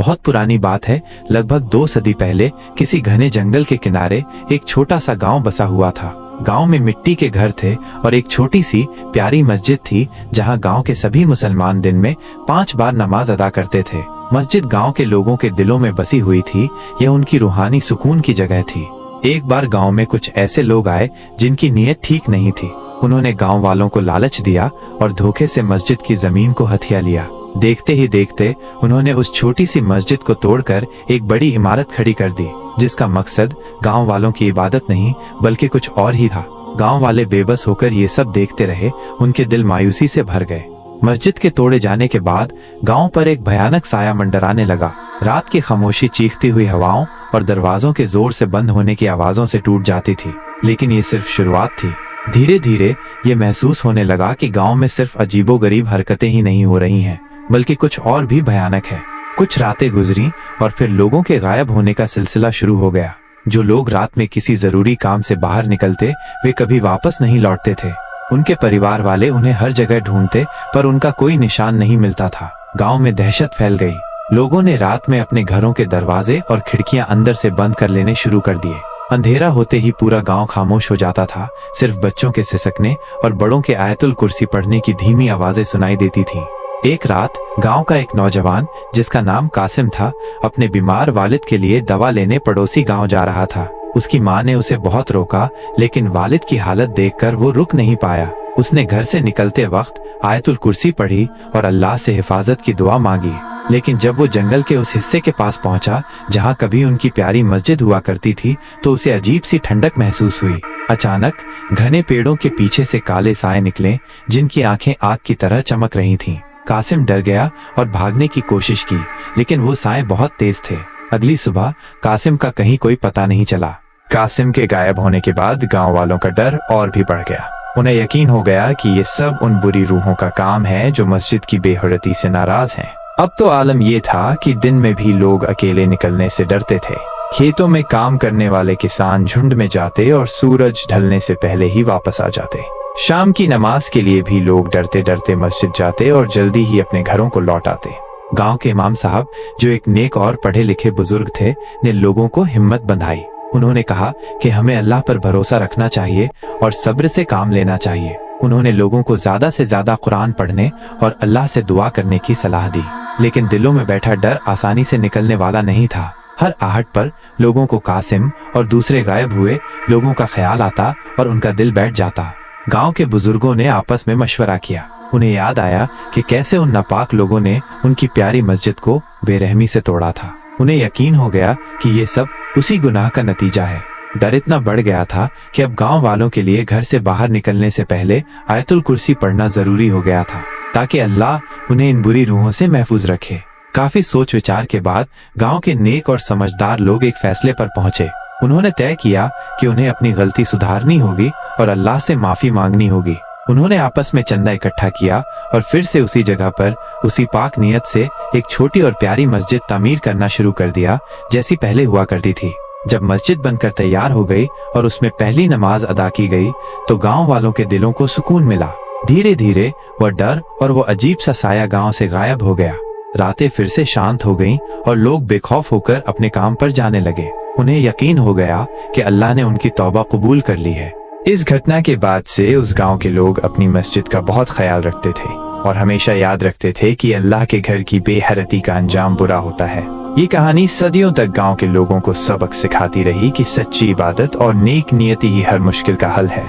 बहुत पुरानी बात है। लगभग 2 सदी पहले किसी घने जंगल के किनारे एक छोटा सा गांव बसा हुआ था। गांव में मिट्टी के घर थे और एक छोटी सी प्यारी मस्जिद थी, जहां गांव के सभी मुसलमान दिन में 5 बार नमाज अदा करते थे। मस्जिद गांव के लोगों के दिलों में बसी हुई थी। यह उनकी रूहानी सुकून की जगह थी। एक बार गांव में कुछ ऐसे लोग आए जिनकी नीयत ठीक नहीं थी। उन्होंने गांव वालों को लालच दिया और धोखे से मस्जिद की जमीन को हथिया लिया। देखते ही देखते उन्होंने उस छोटी सी मस्जिद को तोड़कर एक बड़ी इमारत खड़ी कर दी, जिसका मकसद गांव वालों की इबादत नहीं बल्कि कुछ और ही था। गांव वाले बेबस होकर ये सब देखते रहे। उनके दिल मायूसी से भर गए। मस्जिद के तोड़े जाने के बाद गांव पर एक भयानक साया मंडराने लगा। रात की खामोशी चीखती हुई हवाओं और दरवाजों के जोर से बंद होने की आवाजों से टूट जाती थी। लेकिन ये सिर्फ शुरुआत थी। धीरे धीरे ये महसूस होने लगा कि गांव में सिर्फ अजीबोगरीब हरकतें ही नहीं हो रही हैं, बल्कि कुछ और भी भयानक है। कुछ रातें गुजरी और फिर लोगों के गायब होने का सिलसिला शुरू हो गया। जो लोग रात में किसी जरूरी काम से बाहर निकलते, वे कभी वापस नहीं लौटते थे। उनके परिवार वाले उन्हें हर जगह ढूंढते, पर उनका कोई निशान नहीं मिलता था। गांव में दहशत फैल गई। लोगों ने रात में अपने घरों के दरवाजे और खिड़कियां अंदर से बंद कर लेने शुरू कर दिए। अंधेरा होते ही पूरा गांव खामोश हो जाता था। सिर्फ बच्चों के सिसकने और बड़ों के आयतुल कुर्सी पढ़ने की धीमी आवाजें सुनाई देती थीं। एक रात गांव का एक नौजवान, जिसका नाम कासिम था, अपने बीमार वालिद के लिए दवा लेने पड़ोसी गांव जा रहा था। उसकी मां ने उसे बहुत रोका, लेकिन वालिद की हालत देखकर वो रुक नहीं पाया। उसने घर से निकलते वक्त आयतुल कुर्सी पढ़ी और अल्लाह से हिफाजत की दुआ मांगी। लेकिन जब वो जंगल के उस हिस्से के पास पहुंचा जहां कभी उनकी प्यारी मस्जिद हुआ करती थी, तो उसे अजीब सी ठंडक महसूस हुई। अचानक घने पेड़ों के पीछे से काले साए निकले, जिनकी आंखें आग की तरह चमक रही थीं। कासिम डर गया और भागने की कोशिश की, लेकिन वो साए बहुत तेज थे। अगली सुबह कासिम का कहीं कोई पता नहीं चला। कासिम के गायब होने के बाद गांव वालों का डर और भी बढ़ गया। उन्हें यकीन हो गया कि ये सब उन बुरी रूहों का काम है जो मस्जिद की बेहुरमती से नाराज हैं। अब तो आलम ये था कि दिन में भी लोग अकेले निकलने से डरते थे। खेतों में काम करने वाले किसान झुंड में जाते और सूरज ढलने से पहले ही वापस आ जाते। शाम की नमाज के लिए भी लोग डरते डरते मस्जिद जाते और जल्दी ही अपने घरों को लौट आते। गांव के इमाम साहब, जो एक नेक और पढ़े लिखे बुजुर्ग थे, ने लोगों को हिम्मत बंधाई। उन्होंने कहा कि हमें अल्लाह पर भरोसा रखना चाहिए और सब्र से काम लेना चाहिए। उन्होंने लोगों को ज्यादा से ज्यादा कुरान पढ़ने और अल्लाह से दुआ करने की सलाह दी। लेकिन दिलों में बैठा डर आसानी से निकलने वाला नहीं था। हर आहट पर लोगों को कासिम और दूसरे गायब हुए लोगों का ख्याल आता और उनका दिल बैठ जाता। गांव के बुजुर्गों ने आपस में मशवरा किया। उन्हें याद आया कि कैसे उन नापाक लोगों ने उनकी प्यारी मस्जिद को बेरहमी से तोड़ा था। उन्हें यकीन हो गया कि ये सब उसी गुनाह का नतीजा है। डर इतना बढ़ गया था कि अब गांव वालों के लिए घर से बाहर निकलने से पहले आयतुल कुर्सी पढ़ना जरूरी हो गया था, ताकि अल्लाह उन्हें इन बुरी रूहों से महफूज रखे। काफी सोच विचार के बाद गांव के नेक और समझदार लोग एक फैसले पर पहुंचे। उन्होंने तय किया कि उन्हें अपनी गलती सुधारनी होगी और अल्लाह से माफी मांगनी होगी। उन्होंने आपस में चंदा इकट्ठा किया और फिर से उसी जगह पर उसी पाक नियत से एक छोटी और प्यारी मस्जिद तामीर करना शुरू कर दिया, जैसी पहले हुआ करती थी। जब मस्जिद बनकर तैयार हो गई और उसमें पहली नमाज अदा की गई, तो गांव वालों के दिलों को सुकून मिला। धीरे धीरे वह डर और वो अजीब सा साया गांव से गायब हो गया। रातें फिर से शांत हो गईं और लोग बेखौफ होकर अपने काम पर जाने लगे। उन्हें यकीन हो गया कि अल्लाह ने उनकी तौबा कबूल कर ली है। इस घटना के बाद से उस गांव के लोग अपनी मस्जिद का बहुत ख्याल रखते थे और हमेशा याद रखते थे कि अल्लाह के घर की बेहरती का अंजाम बुरा होता है। ये कहानी सदियों तक गांव के लोगों को सबक सिखाती रही कि सच्ची इबादत और नेक नियति ही हर मुश्किल का हल है।